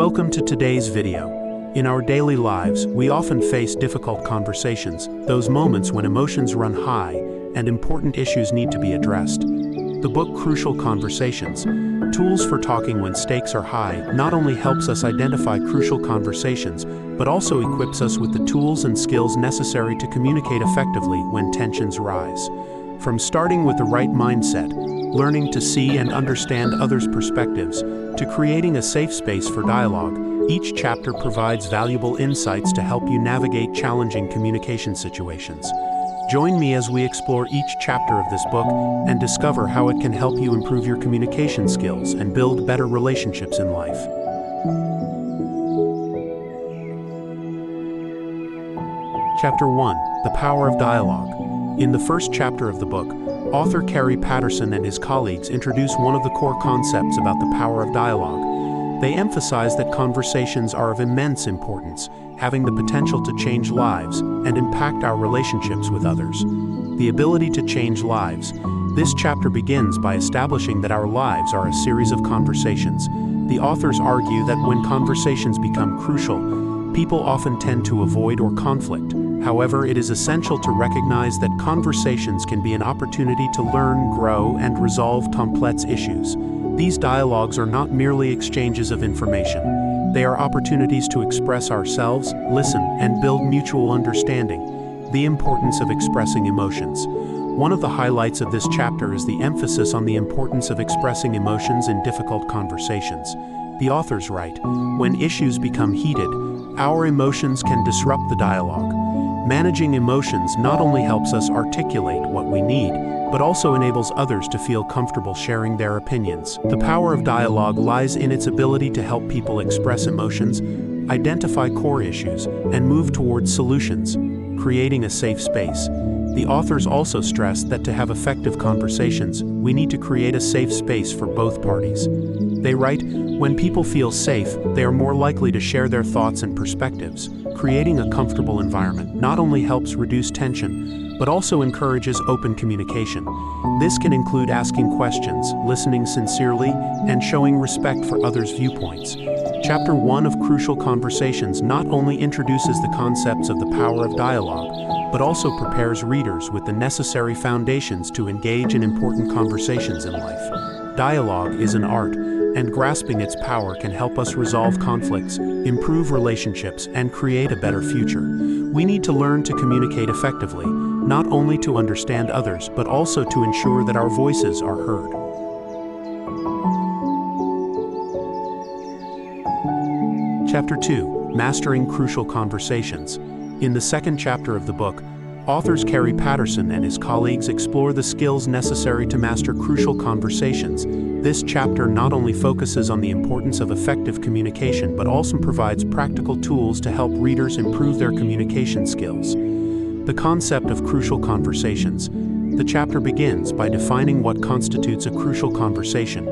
Welcome to today's video. In our daily lives, we often face difficult conversations, those moments when emotions run high and important issues need to be addressed. The book Crucial Conversations, Tools for Talking When Stakes Are High, not only helps us identify crucial conversations, but also equips us with the tools and skills necessary to communicate effectively when tensions rise. From starting with the right mindset, learning to see and understand others' perspectives, to creating a safe space for dialogue, each chapter provides valuable insights to help you navigate challenging communication situations. Join me as we explore each chapter of this book and discover how it can help you improve your communication skills and build better relationships in life. Chapter 1: The Power of Dialogue. In the first chapter of the book, author Kerry Patterson and his colleagues introduce one of the core concepts about the power of dialogue. They emphasize that conversations are of immense importance, having the potential to change lives and impact our relationships with others. The ability to change lives. This chapter begins by establishing that our lives are a series of conversations. The authors argue that when conversations become crucial, people often tend to avoid or conflict. However, it is essential to recognize that conversations can be an opportunity to learn, grow, and resolve complex issues. These dialogues are not merely exchanges of information. They are opportunities to express ourselves, listen, and build mutual understanding. The importance of expressing emotions. One of the highlights of this chapter is the emphasis on the importance of expressing emotions in difficult conversations. The authors write, "When issues become heated, our emotions can disrupt the dialogue. Managing emotions not only helps us articulate what we need, but also enables others to feel comfortable sharing their opinions." The power of dialogue lies in its ability to help people express emotions, identify core issues, and move towards solutions, creating a safe space. The authors also stress that to have effective conversations, we need to create a safe space for both parties. They write, "When people feel safe, they are more likely to share their thoughts and perspectives. Creating a comfortable environment not only helps reduce tension, but also encourages open communication. This can include asking questions, listening sincerely, and showing respect for others' viewpoints." Chapter 1 of Crucial Conversations not only introduces the concepts of the power of dialogue, but also prepares readers with the necessary foundations to engage in important conversations in life. Dialogue is an art, and grasping its power can help us resolve conflicts, improve relationships, and create a better future. We need to learn to communicate effectively, not only to understand others, but also to ensure that our voices are heard. Chapter 2: Mastering Crucial Conversations. In the second chapter of the book, authors Kerry Patterson and his colleagues explore the skills necessary to master crucial conversations. This chapter not only focuses on the importance of effective communication, but also provides practical tools to help readers improve their communication skills. The concept of crucial conversations. The chapter begins by defining what constitutes a crucial conversation.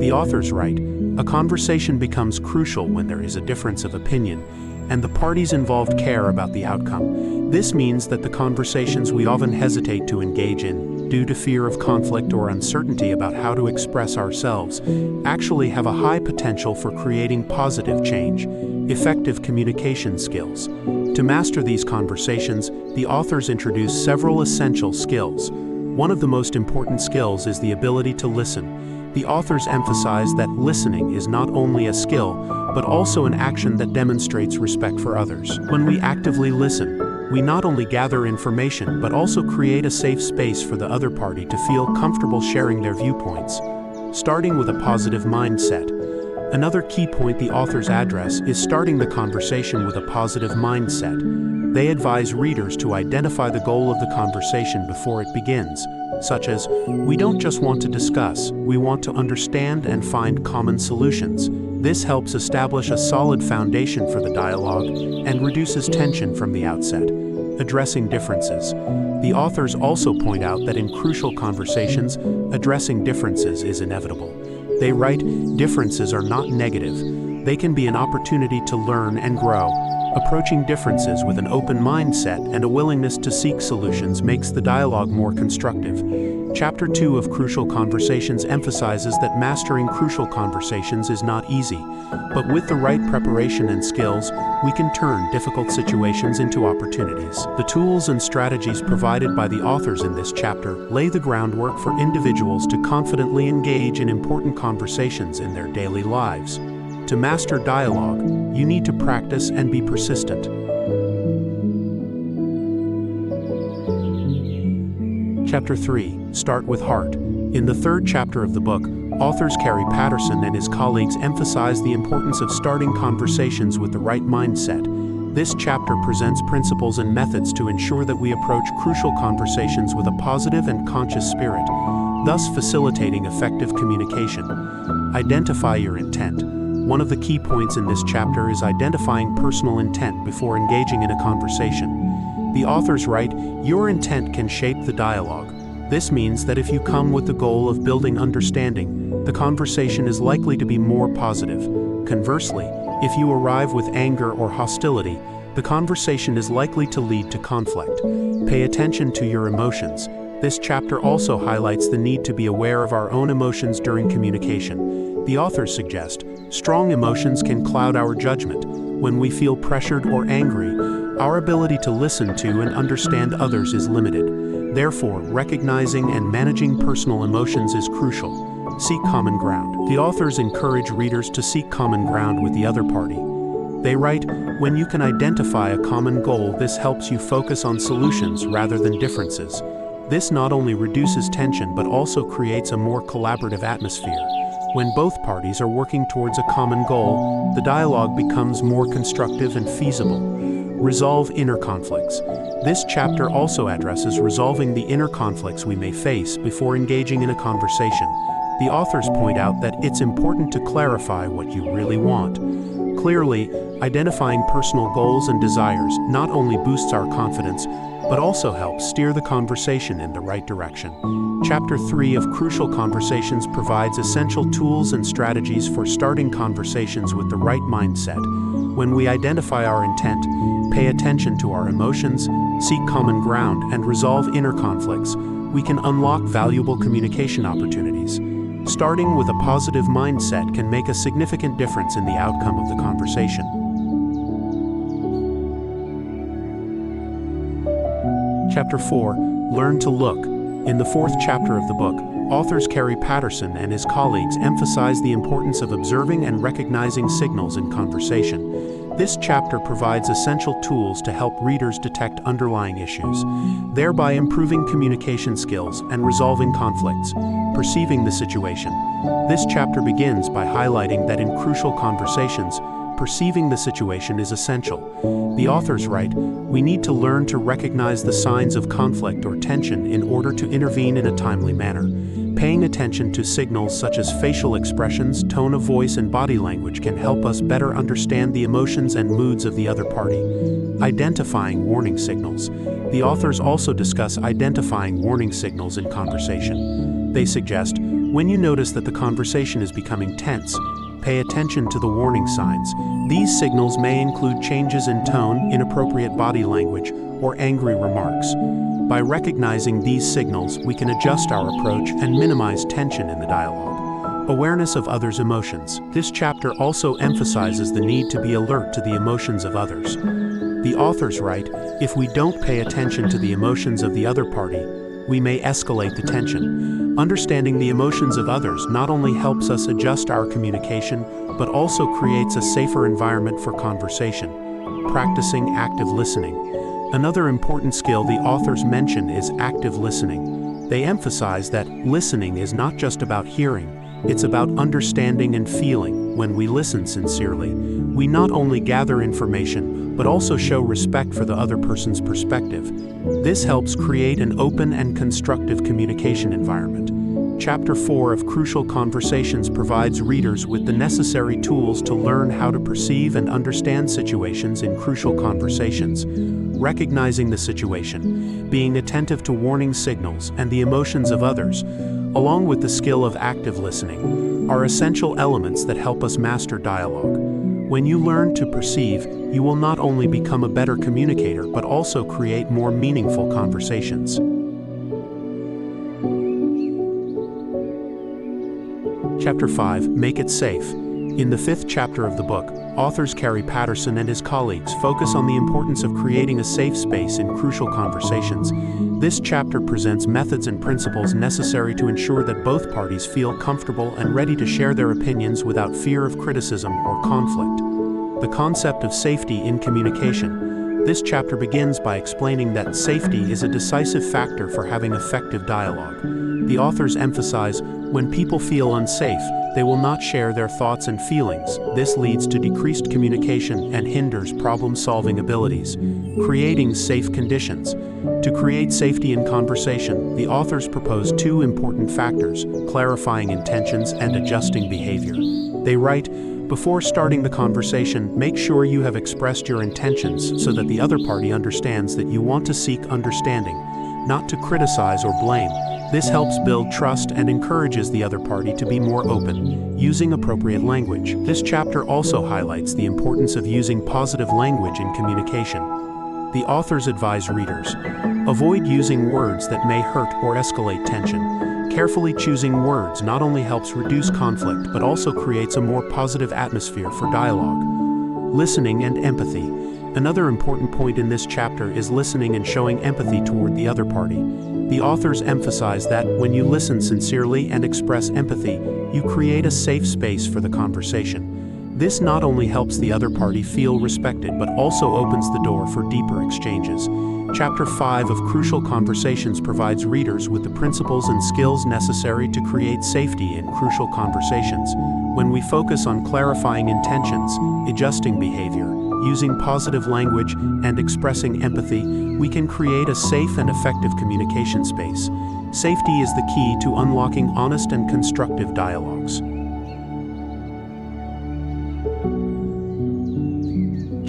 The authors write, "A conversation becomes crucial when there is a difference of opinion, and the parties involved care about the outcome. This means that the conversations we often hesitate to engage in, due to fear of conflict or uncertainty about how to express ourselves, actually have a high potential for creating positive change." Effective communication skills. To master these conversations, the authors introduce several essential skills. One of the most important skills is the ability to listen. The authors emphasize that listening is not only a skill, but also an action that demonstrates respect for others. When we actively listen, we not only gather information, but also create a safe space for the other party to feel comfortable sharing their viewpoints. Starting with a positive mindset. Another key point the authors address is starting the conversation with a positive mindset. They advise readers to identify the goal of the conversation before it begins, such as, "We don't just want to discuss, we want to understand and find common solutions." This helps establish a solid foundation for the dialogue and reduces tension from the outset. Addressing differences. The authors also point out that in crucial conversations, addressing differences is inevitable. They write, "Differences are not negative. They can be an opportunity to learn and grow. Approaching differences with an open mindset and a willingness to seek solutions makes the dialogue more constructive." Chapter 2 of Crucial Conversations emphasizes that mastering crucial conversations is not easy, but with the right preparation and skills, we can turn difficult situations into opportunities. The tools and strategies provided by the authors in this chapter lay the groundwork for individuals to confidently engage in important conversations in their daily lives. To master dialogue, you need to practice and be persistent. Chapter 3. Start with Heart. In the third chapter of the book, authors Kerry Patterson and his colleagues emphasize the importance of starting conversations with the right mindset. This chapter presents principles and methods to ensure that we approach crucial conversations with a positive and conscious spirit, thus facilitating effective communication. Identify your intent. One of the key points in this chapter is identifying personal intent before engaging in a conversation. The authors write, "Your intent can shape the dialogue." This means that if you come with the goal of building understanding, the conversation is likely to be more positive. Conversely, if you arrive with anger or hostility, the conversation is likely to lead to conflict. Pay attention to your emotions. This chapter also highlights the need to be aware of our own emotions during communication. The authors suggest, strong emotions can cloud our judgment. When we feel pressured or angry, our ability to listen to and understand others is limited. Therefore, recognizing and managing personal emotions is crucial. Seek common ground. The authors encourage readers to seek common ground with the other party. They write, "When you can identify a common goal, this helps you focus on solutions rather than differences. This not only reduces tension but also creates a more collaborative atmosphere. When both parties are working towards a common goal, the dialogue becomes more constructive and feasible." Resolve inner conflicts. This chapter also addresses resolving the inner conflicts we may face before engaging in a conversation. The authors point out that it's important to clarify what you really want. Clearly, identifying personal goals and desires not only boosts our confidence, but also helps steer the conversation in the right direction. Chapter 3 of Crucial Conversations provides essential tools and strategies for starting conversations with the right mindset. When we identify our intent, pay attention to our emotions, seek common ground, and resolve inner conflicts, we can unlock valuable communication opportunities. Starting with a positive mindset can make a significant difference in the outcome of the conversation. Chapter 4. Learn to Look. In the fourth chapter of the book, authors Kerry Patterson and his colleagues emphasize the importance of observing and recognizing signals in conversation. This chapter provides essential tools to help readers detect underlying issues, thereby improving communication skills and resolving conflicts. Perceiving the situation. This chapter begins by highlighting that in crucial conversations, perceiving the situation is essential. The authors write, "We need to learn to recognize the signs of conflict or tension in order to intervene in a timely manner. Paying attention to signals such as facial expressions, tone of voice, and body language can help us better understand the emotions and moods of the other party." Identifying warning signals. The authors also discuss identifying warning signals in conversation. They suggest, when you notice that the conversation is becoming tense, pay attention to the warning signs. These signals may include changes in tone, inappropriate body language, or angry remarks. By recognizing these signals, we can adjust our approach and minimize tension in the dialogue. Awareness of others' emotions. This chapter also emphasizes the need to be alert to the emotions of others. The authors write, "If we don't pay attention to the emotions of the other party, we may escalate the tension." Understanding the emotions of others not only helps us adjust our communication, but also creates a safer environment for conversation. Practicing active listening. Another important skill the authors mention is active listening. They emphasize that listening is not just about hearing, it's about understanding and feeling. When we listen sincerely, we not only gather information, but also show respect for the other person's perspective. This helps create an open and constructive communication environment. Chapter 4 of Crucial Conversations provides readers with the necessary tools to learn how to perceive and understand situations in crucial conversations. Recognizing the situation, being attentive to warning signals and the emotions of others, along with the skill of active listening, are essential elements that help us master dialogue. When you learn to perceive, you will not only become a better communicator but also create more meaningful conversations. Chapter 5, Make It Safe. In the 5th chapter of the book, authors Kerry Patterson and his colleagues focus on the importance of creating a safe space in crucial conversations. This chapter presents methods and principles necessary to ensure that both parties feel comfortable and ready to share their opinions without fear of criticism or conflict. The concept of safety in communication. This chapter begins by explaining that safety is a decisive factor for having effective dialogue. The authors emphasize, when people feel unsafe, they will not share their thoughts and feelings. This leads to decreased communication and hinders problem-solving abilities. Creating safe conditions. To create safety in conversation, the authors propose 2 important factors: clarifying intentions and adjusting behavior. They write, before starting the conversation, make sure you have expressed your intentions so that the other party understands that you want to seek understanding, not to criticize or blame. This helps build trust and encourages the other party to be more open. Using appropriate language. This chapter also highlights the importance of using positive language in communication. The authors advise readers, avoid using words that may hurt or escalate tension. Carefully choosing words not only helps reduce conflict but also creates a more positive atmosphere for dialogue. Listening and empathy. Another important point in this chapter is listening and showing empathy toward the other party. The authors emphasize that when you listen sincerely and express empathy, you create a safe space for the conversation. This not only helps the other party feel respected but also opens the door for deeper exchanges. Chapter 5 of Crucial Conversations provides readers with the principles and skills necessary to create safety in crucial conversations. When we focus on clarifying intentions, adjusting behavior, using positive language, and expressing empathy, we can create a safe and effective communication space. Safety is the key to unlocking honest and constructive dialogues.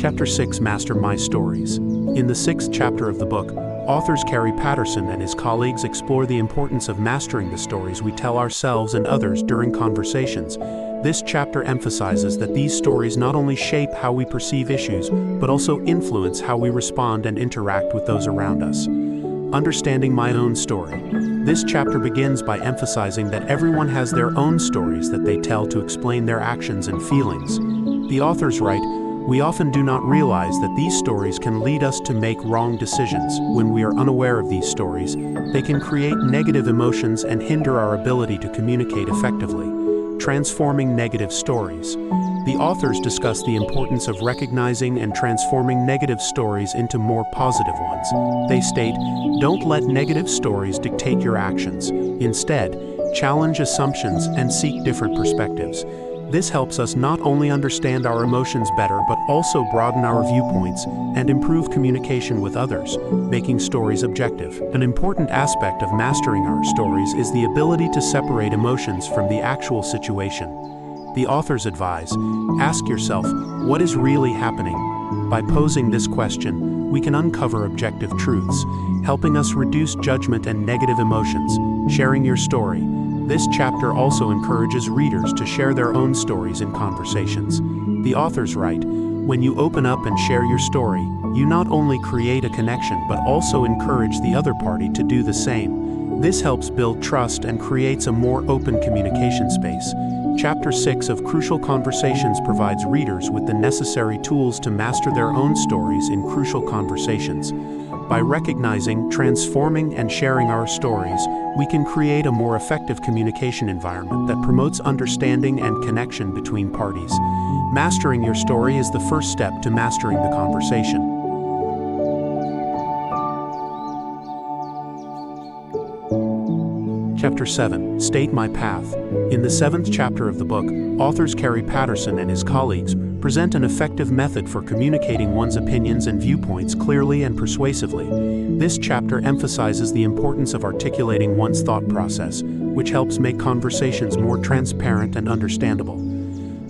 Chapter 6, Master My Stories. In the 6th chapter of the book, authors Kerry Patterson and his colleagues explore the importance of mastering the stories we tell ourselves and others during conversations. This chapter emphasizes that these stories not only shape how we perceive issues, but also influence how we respond and interact with those around us. Understanding my own story. This chapter begins by emphasizing that everyone has their own stories that they tell to explain their actions and feelings. The authors write, we often do not realize that these stories can lead us to make wrong decisions. When we are unaware of these stories, they can create negative emotions and hinder our ability to communicate effectively. Transforming negative stories. The authors discuss the importance of recognizing and transforming negative stories into more positive ones. They state, don't let negative stories dictate your actions. Instead, challenge assumptions and seek different perspectives. This helps us not only understand our emotions better but also broaden our viewpoints and improve communication with others, making stories objective. An important aspect of mastering our stories is the ability to separate emotions from the actual situation. The authors advise, ask yourself, what is really happening? By posing this question, we can uncover objective truths, helping us reduce judgment and negative emotions. Sharing your story. This chapter also encourages readers to share their own stories in conversations. The authors write, when you open up and share your story, you not only create a connection but also encourage the other party to do the same. This helps build trust and creates a more open communication space. Chapter 6 of Crucial Conversations provides readers with the necessary tools to master their own stories in crucial conversations. By recognizing, transforming, and sharing our stories, we can create a more effective communication environment that promotes understanding and connection between parties. Mastering your story is the first step to mastering the conversation. Chapter 7, State My Path. In the 7th chapter of the book, authors Kerry Patterson and his colleagues present an effective method for communicating one's opinions and viewpoints clearly and persuasively. This chapter emphasizes the importance of articulating one's thought process, which helps make conversations more transparent and understandable.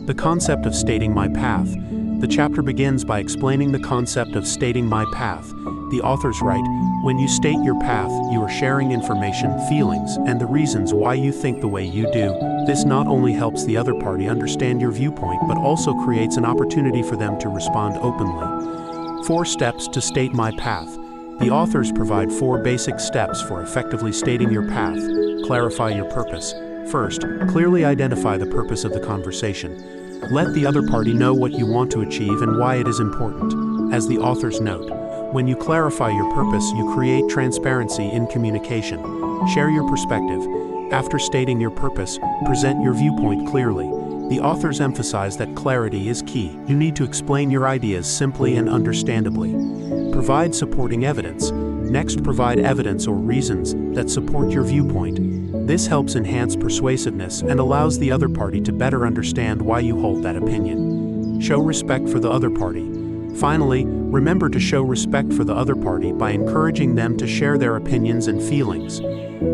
The concept of stating my path. The chapter begins by explaining the concept of stating my path. The authors write, when you state your path, you are sharing information, feelings, and the reasons why you think the way you do. This not only helps the other party understand your viewpoint but also creates an opportunity for them to respond openly. 4 steps to state my path. The authors provide 4 basic steps for effectively stating your path. Clarify your purpose. First, clearly identify the purpose of the conversation. Let the other party know what you want to achieve and why it is important. As the authors note, when you clarify your purpose, you create transparency in communication. Share your perspective. After stating your purpose, present your viewpoint clearly. The authors emphasize that clarity is key. You need to explain your ideas simply and understandably. Provide supporting evidence. Next, provide evidence or reasons that support your viewpoint. This helps enhance persuasiveness and allows the other party to better understand why you hold that opinion. Show respect for the other party. Finally, remember to show respect for the other party by encouraging them to share their opinions and feelings.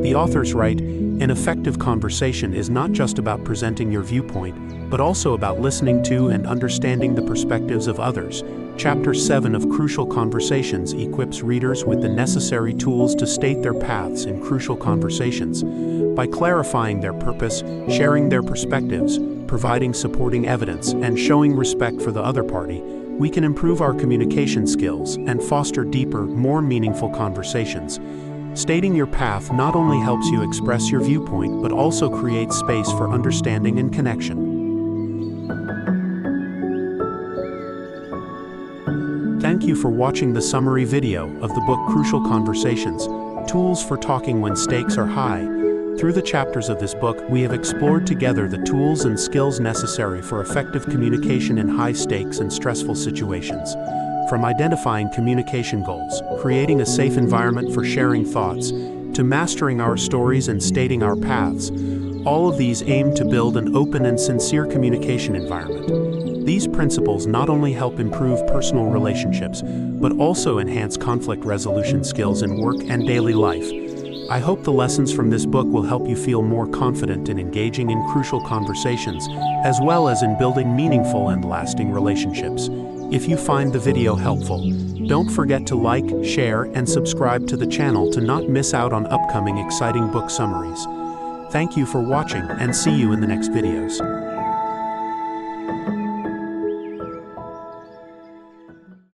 The authors write, an effective conversation is not just about presenting your viewpoint, but also about listening to and understanding the perspectives of others. Chapter 7 of Crucial Conversations equips readers with the necessary tools to state their paths in crucial conversations. By clarifying their purpose, sharing their perspectives, providing supporting evidence, and showing respect for the other party, we can improve our communication skills and foster deeper, more meaningful conversations. Stating your path not only helps you express your viewpoint, but also creates space for understanding and connection. Thank you for watching the summary video of the book Crucial Conversations, Tools for Talking When Stakes Are High. Through the chapters of this book, we have explored together the tools and skills necessary for effective communication in high stakes and stressful situations. From identifying communication goals, creating a safe environment for sharing thoughts, to mastering our stories and stating our paths, all of these aim to build an open and sincere communication environment. These principles not only help improve personal relationships, but also enhance conflict resolution skills in work and daily life. I hope the lessons from this book will help you feel more confident in engaging in crucial conversations, as well as in building meaningful and lasting relationships. If you find the video helpful, don't forget to like, share, and subscribe to the channel to not miss out on upcoming exciting book summaries. Thank you for watching, and see you in the next videos.